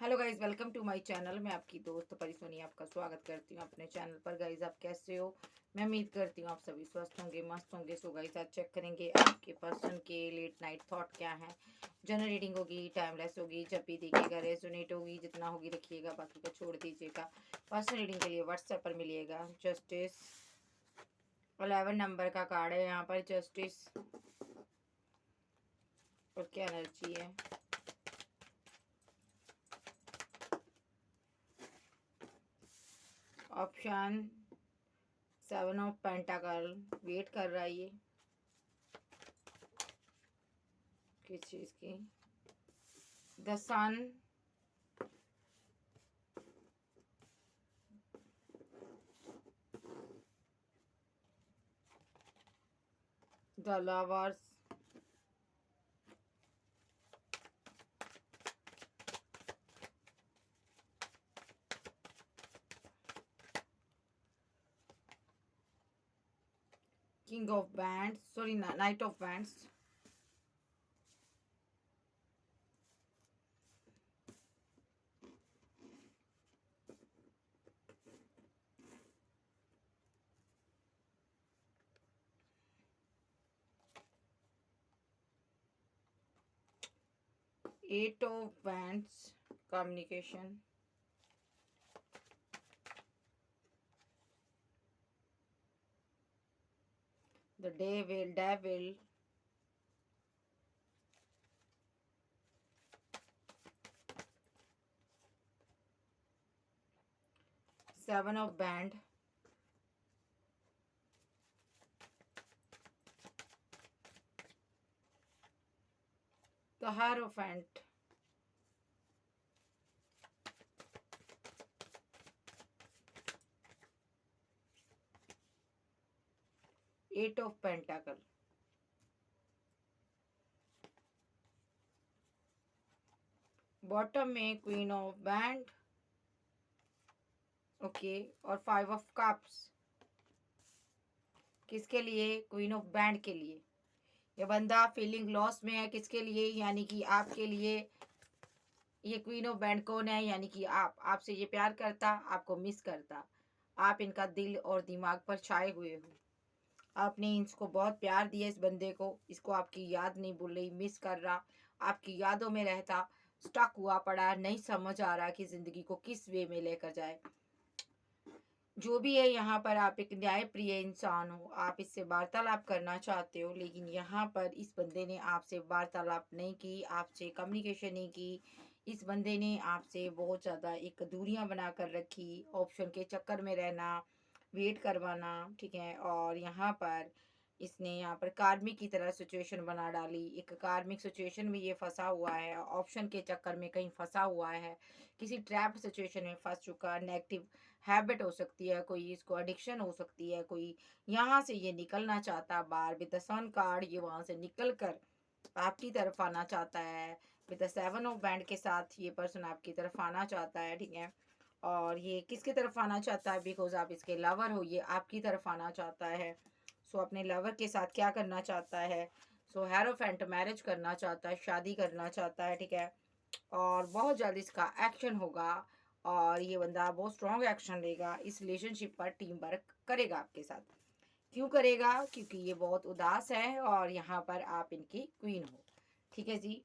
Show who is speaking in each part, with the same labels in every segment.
Speaker 1: Hello guys, welcome to my channel. मैं आपकी दोस्त परिसोनी आपका स्वागत करती हूँ अपने चैनल पर। गाइज, आप कैसे हो? मैं उम्मीद करती हूँ आप सभी स्वस्थ होंगे, मस्त होंगे। सो गाइज, आज चेक करेंगे आपके पर्सन के लेट नाइट थॉट क्या है। जनरल रीडिंग होगी, टाइमलेस होगी, जब भी देखिएगा रेजोनेट होगी, जितना होगी रखिएगा, बाकी को छोड़ दीजिएगा। पर्सन रीडिंग के लिए व्हाट्सएप पर मिलिएगा। जस्टिस 11 नंबर का कार्ड है यहाँ पर, जस्टिस। और क्या एनर्जी है? Option 7 of पेंटाकल। वेट कर रहा है ये किस चीज की? The sun, the lovers, king of wands, sorry knight of wands, 8 of wands, communication, the devil, 7 of wand, the hierophant, 8 of pentacle, bottom में क्वीन ऑफ बैंड, ओके, और 5 ऑफ कप्स। किसके लिए? क्वीन ऑफ बैंड के लिए। ये बंदा feeling loss में है। किसके लिए? यानी कि आपके लिए। ये क्वीन ऑफ बैंड कौन है? यानी कि आपसे ये प्यार करता, आपको मिस करता। आप इनका दिल और दिमाग पर छाए हुए हो। आपने इसको बहुत प्यार दिया, इस बंदे को। इसको आपकी याद नहीं भूल रही, मिस कर रहा, आपकी यादों में रहता, स्टक हुआ पड़ा, नहीं समझ आ रहा कि जिंदगी को किस वे में लेकर जाए। जो भी है, यहाँ पर आप एक न्यायप्रिय इंसान हो। आप इससे वार्तालाप करना चाहते हो, लेकिन यहाँ पर इस बंदे ने आपसे वार्तालाप नहीं की, आपसे कम्युनिकेशन नहीं की। इस बंदे ने आपसे बहुत ज़्यादा एक दूरियां बना कर रखी। ऑप्शन के चक्कर में रहना, वेट करवाना, ठीक है। और यहाँ पर इसने यहाँ पर कार्मिक की तरह सिचुएशन बना डाली। एक कार्मिक सिचुएशन में ये फंसा हुआ है, ऑप्शन के चक्कर में कहीं फंसा हुआ है, किसी ट्रैप सिचुएशन में फंस चुका। नेगेटिव हैबिट हो सकती है, कोई इसको एडिक्शन हो सकती है, कोई यहाँ से ये निकलना चाहता बाहर। विद द सन कार्ड ये वहाँ से निकल कर आपकी तरफ आना चाहता है। विद द 7 ऑफ बैंड के साथ ये पर्सन आपकी तरफ आना चाहता है, ठीक है। और ये किसकी तरफ आना चाहता है? बिकॉज आप इसके लवर हो, ये आपकी तरफ आना चाहता है। सो अपने लवर के साथ क्या करना चाहता है? सो हेरोफेंट मैरिज करना चाहता है, शादी करना चाहता है, ठीक है। और बहुत जल्द इसका एक्शन होगा, और ये बंदा बहुत स्ट्रॉन्ग एक्शन लेगा। इस रिलेशनशिप पर टीम वर्क करेगा आपके साथ। क्यों करेगा? क्योंकि ये बहुत उदास है और यहाँ पर आप इनकी क्वीन हो, ठीक है जी।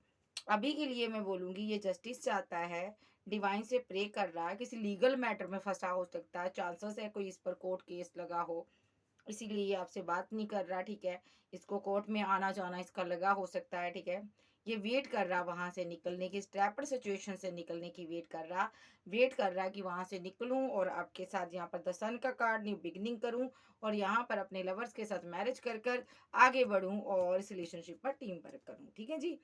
Speaker 1: अभी के लिए मैं बोलूँगी ये जस्टिस चाहता है, डिवाइन से प्रे कर रहा है, किसी लीगल मैटर में फंसा हो सकता है, चांसेस है कोई इस पर कोर्ट केस लगा हो, इसीलिए ये आपसे बात नहीं कर रहा, ठीक है। इसको कोर्ट में आना जाना इसका लगा हो सकता है, ठीक है। ये वेट कर रहा वहां से निकलने की, स्ट्रैपर सिचुएशन से निकलने की वेट कर रहा कि वहां से निकलूं और आपके साथ यहाँ पर द सन का कार्ड न्यू बिगनिंग करूं, और यहाँ पर अपने लवर्स के साथ मैरिज कर कर आगे बढ़ूं और इस रिलेशनशिप पर टीम वर्क करूं, ठीक है जी।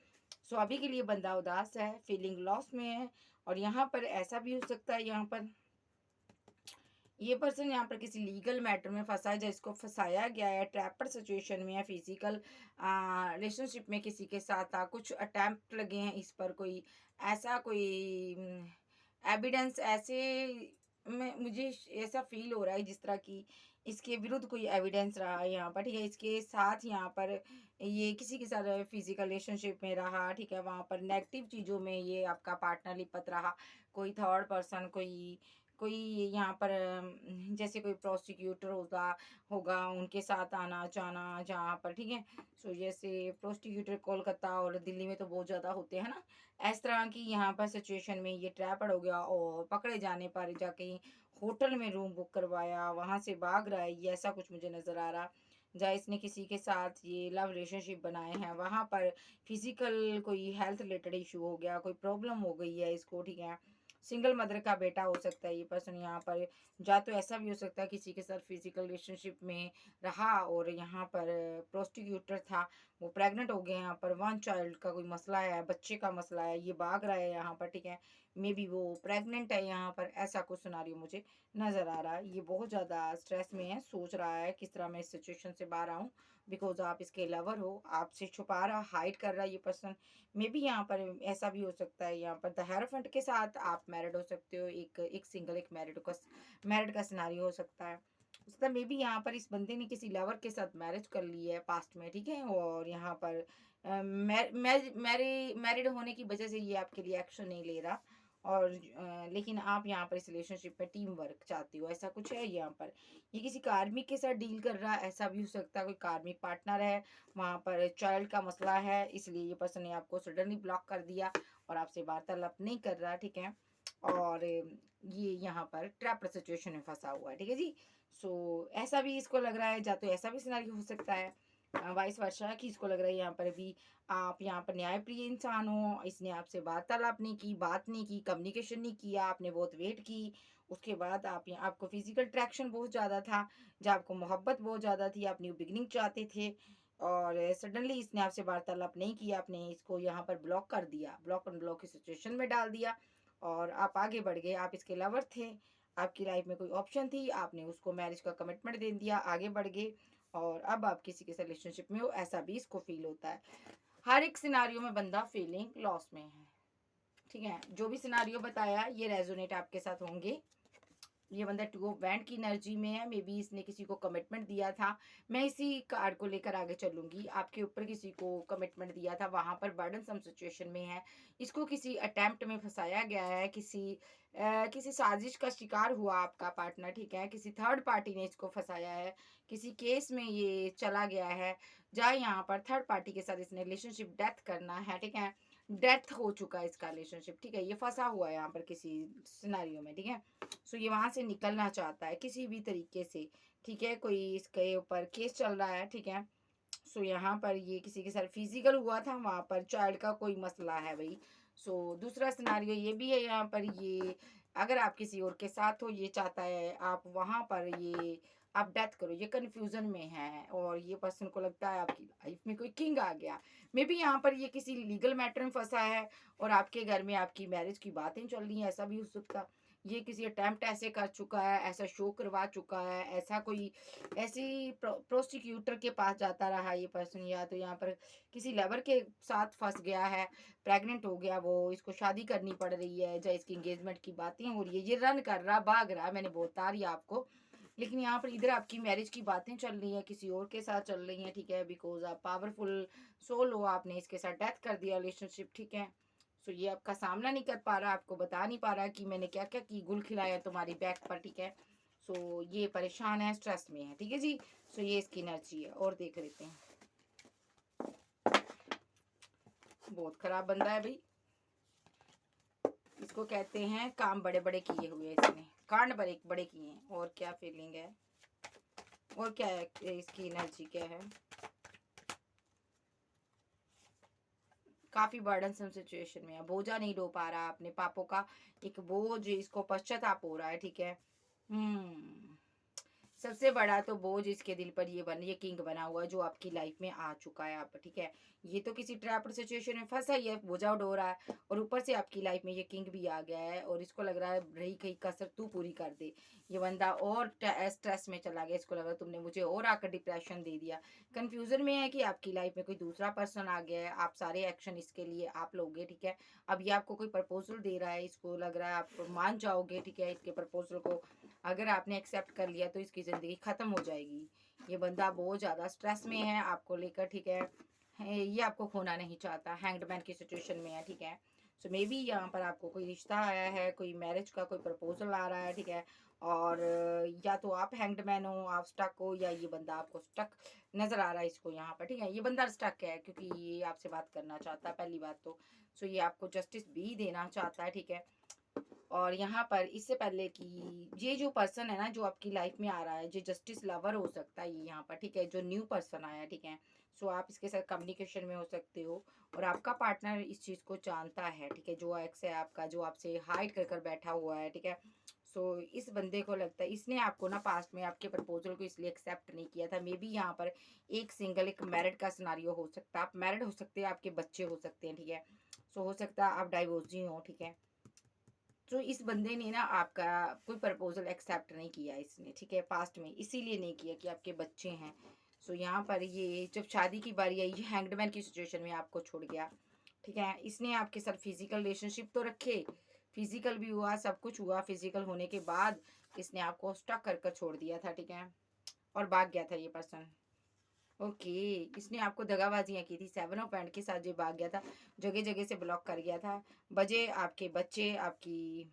Speaker 1: सो अभी के लिए बंदा उदास है, फीलिंग लॉस में है। और यहाँ पर ऐसा भी हो सकता है, यहाँ पर ये पर्सन यहाँ पर किसी लीगल मैटर में फंसा है, जिसको फंसाया गया है, ट्रैपर सिचुएशन में है, फिजिकल रिलेशनशिप में किसी के साथ था, कुछ अटैम्प्ट लगे हैं इस पर, कोई ऐसा कोई एविडेंस ऐसे में मुझे ऐसा फील हो रहा है जिस तरह की इसके विरुद्ध कोई एविडेंस रहा है यहाँ पर, ठीक है। इसके साथ यहाँ पर ये किसी के साथ फिजिकल रिलेशनशिप में रहा, ठीक है। वहाँ पर नेगेटिव चीज़ों में ये आपका पार्टनर लिपट रहा, कोई थर्ड पर्सन, कोई कोई यहाँ पर जैसे कोई प्रोस्टिक्यूटर होगा होगा उनके साथ आना जाना जहाँ पर, ठीक है। सो जैसे प्रोस्टिक्यूटर कोलकाता और दिल्ली में तो बहुत ज़्यादा होते हैं ना, इस तरह की यहाँ पर सिचुएशन में ये ट्रैपड हो गया और पकड़े जाने पर जाके होटल में रूम बुक करवाया, वहाँ से भाग रहा है, ये ऐसा कुछ मुझे नज़र आ रहा। जहाँ इसने किसी के साथ ये लव रिलेशनशिप बनाए हैं, वहाँ पर फिजिकल कोई हेल्थ रिलेटेड इशू हो गया, कोई प्रॉब्लम हो गई है इसको, ठीक है। सिंगल मदर का बेटा हो सकता है ये पर्सन यहाँ पर, या तो ऐसा भी हो सकता है किसी के साथ फिजिकल रिलेशनशिप में रहा और यहाँ पर प्रोस्टिक्यूटर था, वो प्रेग्नेंट हो गया, यहाँ पर वन चाइल्ड का कोई मसला है, बच्चे का मसला है, ये भाग रहा है यहाँ पर, ठीक है। मे बी वो प्रेग्नेंट है यहाँ पर, ऐसा कुछ सिनारियो मुझे नज़र आ रहा है। ये बहुत ज़्यादा स्ट्रेस में है, सोच रहा है किस तरह मैं इस सिचुएशन से बाहर आऊँ, बिकॉज आप इसके लवर हो, आपसे छुपा रहा, हाइड कर रहा है ये पर्सन। मे बी यहाँ पर ऐसा भी हो सकता है, यहाँ पर द हेरोफेंट के साथ आप मैरिड हो सकते हो, एक सिंगल एक मैरिड का सिनारियो हो सकता है। उसका मे बी यहाँ पर इस बंदे ने किसी लवर के साथ मैरिज कर ली है पास्ट में, ठीक है। और यहाँ पर मैरिड होने की वजह से ये आपके लिए एक्शन नहीं ले रहा, और लेकिन आप यहाँ पर इस रिलेशनशिप में टीम वर्क चाहती हो, ऐसा कुछ है यहाँ पर। ये किसी कार्मिक के साथ डील कर रहा है, ऐसा भी हो सकता है कोई कार्मिक पार्टनर है, वहाँ पर चाइल्ड का मसला है, इसलिए ये पर्सन ने आपको सडनली ब्लॉक कर दिया और आपसे वार्तालाप नहीं कर रहा, ठीक है। और ये यहाँ पर ट्रैप सिचुएशन में फंसा हुआ है, ठीक है जी। सो ऐसा भी इसको लग रहा है, या तो ऐसा भी सिनारियो हो सकता है वाइस वर्षा कि इसको लग रहा है यहाँ पर भी आप यहाँ पर न्यायप्रिय इंसान हो, इसने आपसे वार्तालाप नहीं की, बात नहीं की, कम्युनिकेशन नहीं किया, आपने बहुत वेट की, उसके बाद आपको फिजिकल अट्रैक्शन बहुत ज़्यादा था, जब आपको मोहब्बत बहुत ज़्यादा थी, आप न्यू बिगनिंग चाहते थे, और सडनली इसने आपसे वार्तालाप नहीं किया, आपने इसको यहाँ पर ब्लॉक कर दिया, ब्लॉक एंड ब्लॉक की सिचुएशन में डाल दिया, और आप आगे बढ़ गए। आप इसके लवर थे, आपकी लाइफ में कोई ऑप्शन थी, आपने उसको मैरिज का कमिटमेंट दे दिया, आगे बढ़ गए, और अब आप किसी के साथ रिलेशनशिप में हो, ऐसा भी इसको फील होता है। हर एक सिनारियो में बंदा फीलिंग लॉस में है, ठीक है। जो भी सिनारियो बताया ये रेजोनेट आपके साथ होंगे। ये बंदा टू ऑफ बैंड की एनर्जी में है, मे बी इसने किसी को कमिटमेंट दिया था, मैं इसी कार्ड को लेकर आगे चलूंगी। आपके ऊपर किसी को कमिटमेंट दिया था, वहां पर बर्डन सम सिचुएशन में है, इसको किसी अटेम्प्ट में फंसाया गया है, किसी साजिश का शिकार हुआ आपका पार्टनर, ठीक है। किसी थर्ड पार्टी ने इसको फंसाया है, किसी केस में ये चला गया है, जहाँ यहाँ पर थर्ड पार्टी के साथ इसने रिलेशनशिप डेथ करना है, ठीक है। डेथ हो चुका है इसका रिलेशनशिप, ठीक है। ये फंसा हुआ है यहाँ पर किसी सिनारियो में, ठीक है। सो ये वहां से निकलना चाहता है किसी भी तरीके से, ठीक है। कोई इसके ऊपर केस चल रहा है, ठीक है। सो यहाँ पर ये किसी के साथ फिजिकल हुआ था, वहां पर चाइल्ड का कोई मसला है भाई। सो दूसरा सिनारियो ये भी है यहाँ पर, ये अगर आप किसी और के साथ हो, ये चाहता है आप वहां पर ये आप डेथ करो, ये कंफ्यूजन में है, और ये पर्सन को लगता है आपकी लाइफ में कोई किंग आ गया। मे बी यहाँ पर ये किसी लीगल मैटर में फंसा है और आपके घर में आपकी मैरिज की बातें चल रही हैं, ऐसा भी हो सकता। ये किसी अटेम्प्ट ऐसे कर चुका है, ऐसा शो करवा चुका है, ऐसा कोई ऐसी प्रोसिक्यूटर के पास जाता रहा ये पर्सन, या तो यहाँ पर किसी लवर के साथ फंस गया है, प्रेग्नेंट हो गया वो, इसको शादी करनी पड़ रही है, या इसकी एंगेजमेंट की बातें हो रही है, ये रन कर रहा, भाग रहा, मैंने बता रही आपको। लेकिन यहाँ पर इधर आपकी मैरिज की बातें चल रही हैं, किसी और के साथ चल रही हैं, ठीक है। बिकॉज आप पावरफुल सोल हो, आपने इसके साथ डेथ कर दिया रिलेशनशिप, ठीक है। सो ये आपका सामना नहीं कर पा रहा, आपको बता नहीं पा रहा कि मैंने क्या क्या की, गुल खिलाया तुम्हारी बैक पर, ठीक है। सो ये परेशान है, स्ट्रेस में है, ठीक है जी। सो ये इसकी एनर्जी है, और देख लेते हैं। बहुत खराब बंदा है भाई, इसको कहते हैं काम बड़े बड़े किए हुए, इसने कांड बड़े बड़े किए हैं। और क्या फीलिंग है, और क्या है, इसकी एनर्जी क्या है। काफी बर्डनसम सिचुएशन में है, बोझा नहीं ढो पा रहा अपने पापों का, एक बोझ इसको पश्चाताप हो रहा है, ठीक है। सबसे बड़ा तो बोझ इसके दिल पर ये किंग बना हुआ है जो आपकी लाइफ में आ चुका है, आप, ठीक है। ये तो किसी ट्रैप्ड सिचुएशन में फंसा ही है, बोझा उड़ रहा है, और ऊपर से आपकी लाइफ में ये किंग भी आ गया है, और इसको लग रहा है रही कहीं कसर तू पूरी कर दे। ये बंदा और स्ट्रेस में चला गया, इसको लगा तुमने मुझे और आकर डिप्रेशन दे दिया, कंफ्यूजन में है कि आपकी लाइफ में कोई दूसरा पर्सन आ गया है, आप सारे एक्शन इसके लिए आप लोगे, ठीक है। अब ये आपको कोई प्रपोजल दे रहा है, इसको लग रहा है आप मान जाओगे, ठीक है, इसके प्रपोजल को। अगर आपने एक्सेप्ट कर लिया तो इसकी ज़िंदगी ख़त्म हो जाएगी। ये बंदा बहुत ज़्यादा स्ट्रेस में है आपको लेकर, ठीक है, ये आपको खोना नहीं चाहता, हैंग्ड मैन की सिचुएशन में है, ठीक है। सो मे बी यहाँ पर आपको कोई रिश्ता आया है, कोई मैरिज का कोई प्रपोजल आ रहा है, ठीक है। और या तो आप हैंग्ड मैन हो, आप स्टक हो, या ये बंदा आपको स्टक नज़र आ रहा है इसको यहाँ पर, ठीक है। ये बंदा स्टक है क्योंकि ये आपसे बात करना चाहता है पहली बात तो। सो ये आपको जस्टिस भी देना चाहता है, ठीक है। और यहाँ पर इससे पहले कि ये जो पर्सन है ना जो आपकी लाइफ में आ रहा है, जो जस्टिस लवर हो सकता है ये यहाँ पर, ठीक है, जो न्यू पर्सन आया, ठीक है। सो आप इसके साथ कम्युनिकेशन में हो सकते हो और आपका पार्टनर इस चीज़ को जानता है, ठीक है। जो एक्स है आपका, जो आपसे हाइड कर कर बैठा हुआ है, ठीक है। सो इस बंदे को लगता है इसने आपको ना पास्ट में आपके प्रपोजल को इसलिए एक्सेप्ट नहीं किया था। मे बी यहाँ पर एक सिंगल एक मैरिड का सिनारियो हो सकता है, आप मैरिड हो सकते हैं, आपके बच्चे हो सकते हैं, ठीक है। सो हो सकता है आप डाइवोर्सी हो, ठीक है। तो इस बंदे ने ना आपका कोई प्रपोजल एक्सेप्ट नहीं किया इसने, ठीक है, पास्ट में, इसीलिए नहीं किया कि आपके बच्चे हैं। सो यहाँ पर ये जब शादी की बारी आई, ये हैंगडमैन की सिचुएशन में आपको छोड़ गया, ठीक है। इसने आपके साथ फिजिकल रिलेशनशिप तो रखे, फिजिकल भी हुआ, सब कुछ हुआ, फिजिकल होने के बाद इसने आपको स्टक कर कर छोड़ दिया था, ठीक है, और भाग गया था ये पर्सन। ओके, इसने आपको दगाबाजियाँ की थी, 7 ऑफ पैंट के साथ ये भाग गया था, जगह जगह से ब्लॉक कर गया था, बजे आपके बच्चे आपकी,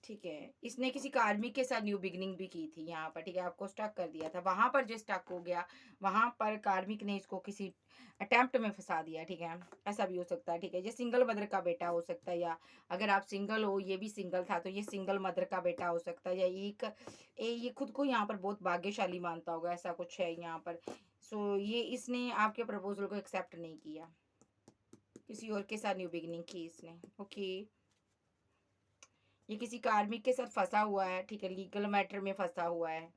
Speaker 1: ठीक है। इसने किसी कार्मिक के साथ न्यू बिगनिंग भी की थी यहाँ पर, ठीक है, आपको स्टक कर दिया था, वहां पर जो स्टक हो गया वहां पर कार्मिक ने इसको किसी अटेम्प्ट में फंसा दिया, ठीक है। ऐसा भी हो सकता है, ठीक है। ये सिंगल मदर का बेटा हो सकता है, या अगर आप सिंगल हो, ये भी सिंगल था, तो ये सिंगल मदर का बेटा हो सकता है, या ये खुद को यहाँ पर बहुत भाग्यशाली मानता होगा, ऐसा कुछ है यहाँ पर। सो ये इसने आपके प्रपोजल को एक्सेप्ट नहीं किया, किसी और के साथ न्यू बिगनिंग की इसने। ओके, ये किसी कार्मिक के साथ फंसा हुआ है, ठीक है, लीगल मैटर में फंसा हुआ है,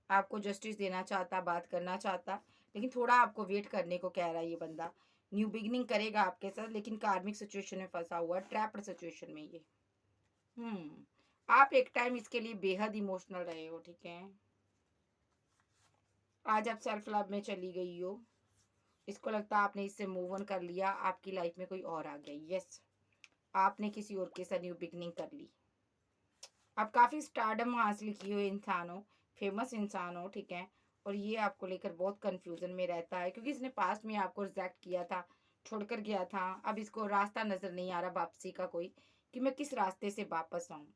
Speaker 1: आपको जस्टिस देना चाहता, बात करना चाहता, लेकिन थोड़ा आपको वेट करने को कह रहा है ये बंदा। न्यू बिगनिंग करेगा आपके साथ, लेकिन कार्मिक सिचुएशन में फंसा हुआ है, ट्रैप्ड सिचुएशन में ये। आप एक टाइम इसके लिए बेहद इमोशनल रहे हो, ठीक है। आज आप सेल्फ लव में चली गई हो, इसको लगता है आपने इससे मूव ऑन कर लिया, आपकी लाइफ में कोई और आ गया। यस, आपने किसी और के साथ न्यू बिगनिंग कर ली। आप काफ़ी स्टारडम हासिल किए हुए इंसान हो, फेमस इंसान हो, ठीक है। और ये आपको लेकर बहुत कंफ्यूजन में रहता है क्योंकि इसने पास्ट में आपको रिजेक्ट किया था, छोड़कर गया था। अब इसको रास्ता नज़र नहीं आ रहा वापसी का कोई, कि मैं किस रास्ते से वापस आऊँ।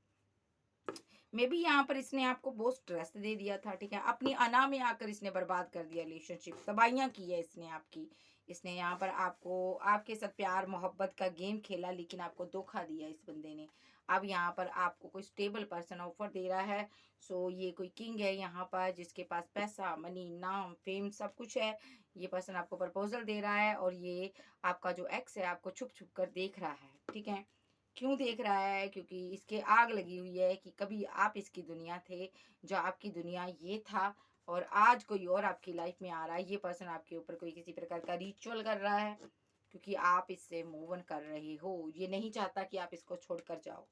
Speaker 1: मे बी यहाँ पर इसने आपको बहुत स्ट्रेस दे दिया था, ठीक है। अपनी अना में आकर इसने बर्बाद कर दिया रिलेशनशिप, तबाहियाँ की है इसने आपकी। इसने यहाँ पर आपको आपके साथ प्यार मोहब्बत का गेम खेला, लेकिन आपको धोखा दिया इस बंदे ने। अब यहाँ पर आपको कोई स्टेबल पर्सन ऑफर दे रहा है। सो ये कोई किंग है यहाँ पर, जिसके पास पैसा, मनी, नाम, फेम सब कुछ है। ये पर्सन आपको प्रपोजल दे रहा है और ये आपका जो एक्स है आपको छुप छुप कर देख रहा है, ठीक है। क्यों देख रहा है? क्योंकि इसके आग लगी हुई है कि कभी आप इसकी दुनिया थे, जो आपकी दुनिया ये था, और आज कोई और आपकी लाइफ में आ रहा है। ये पर्सन आपके ऊपर कोई किसी प्रकार का रिचुअल कर रहा है, क्योंकि आप इससे मूव ऑन कर रहे हो। ये नहीं चाहता कि आप इसको छोड़कर जाओ।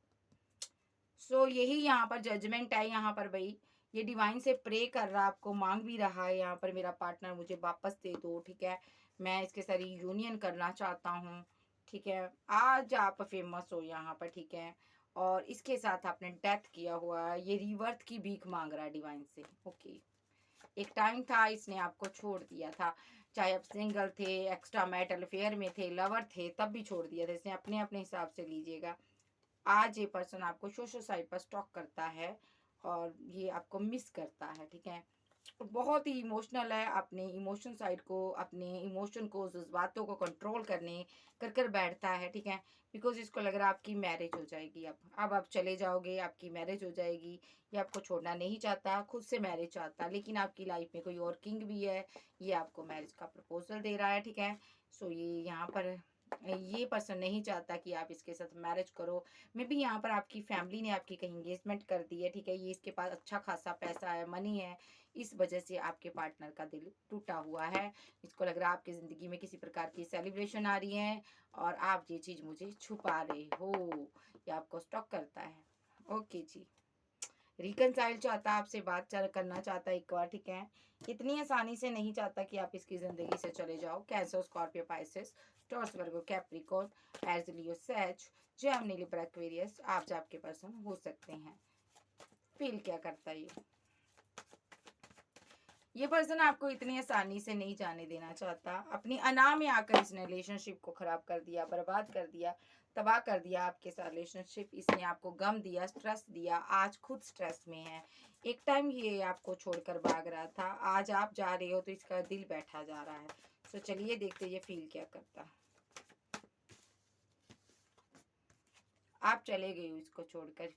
Speaker 1: सो यही यहाँ पर जजमेंट है यहाँ पर भाई। ये डिवाइन से प्रे कर रहा है, आपको मांग भी रहा है यहाँ पर, मेरा पार्टनर मुझे वापस दे दो, ठीक है। मैं इसके साथ यूनियन करना चाहता हूँ, ठीक है। आज आप फेमस हो यहाँ पर, ठीक है, और इसके साथ आपने डेथ किया हुआ है। ये रिवर्थ की भीख मांग रहा है डिवाइन से। ओके, एक टाइम था इसने आपको छोड़ दिया था, चाहे आप सिंगल थे, एक्स्ट्रा मैरिटल अफेयर में थे, लवर थे, तब भी छोड़ दिया था इसने। अपने अपने हिसाब से लीजिएगा। आज ये पर्सन आपको सोशल साइट पर स्टॉक करता है और ये आपको मिस करता है, ठीक है। बहुत ही इमोशनल है, अपने इमोशन साइड को, अपने इमोशन को, जज्बातों को कंट्रोल करने कर कर बैठता है, ठीक है। बिकॉज इसको लग रहा है आपकी मैरिज हो जाएगी, अब आप चले जाओगे, आपकी मैरिज हो जाएगी। ये आपको छोड़ना नहीं चाहता, खुद से मैरिज चाहता, लेकिन आपकी लाइफ में कोई और किंग भी है। ये आपको मैरिज का प्रपोजल दे रहा है, ठीक है। सो ये यहाँ पर ये पर्सन नहीं चाहता कि आप इसके साथ मैरिज करो। मे बी यहाँ पर आपकी फैमिली ने आपकी कहीं एंगेजमेंट कर दी है, ठीक है। ये इसके पास अच्छा खासा पैसा है, मनी है, इस वजह से आपके पार्टनर का दिल टूटा हुआ है। इसको लग रहा है आपकी ज़िंदगी में किसी प्रकार की सेलिब्रेशन आ रही है और आप ये चीज़ मुझे छुपा रहे हो, या आपको स्टॉक करता है। ओके जी, रिकनसाइल चाहता है, आपसे बात करना चाहता है एक बार, ठीक है। इतनी आसानी से नहीं चाहता कि आप इसकी ज़िंदगी से चले जाओ। कैंसर, स्कॉर्पियो, पाइसेस, टॉरस, वर्गो, कैप्रिकॉर्न, एरीज, लियो, सेज, जेमिनी, लिब्रा, एक्वेरियस, आप जो आपके पर्सन हो सकते हैं। फील क्या करता है ये? ये पर्सन आपको इतनी आसानी से नहीं जाने देना चाहता। अपनी अना में आकर इसने रिलेशनशिप को खराब कर दिया, बर्बाद कर दिया, तबाह कर दिया आपके साथ रिलेशनशिप। इसने आपको गम दिया, स्ट्रेस दिया। आज खुद स्ट्रेस में है। एक टाइम ये आपको छोड़कर भाग रहा था, आज आप जा रहे हो तो इसका दिल बैठा जा रहा है। तो चलिए देखते ये फील क्या करता। आप चले गए हो इसको छोड़कर।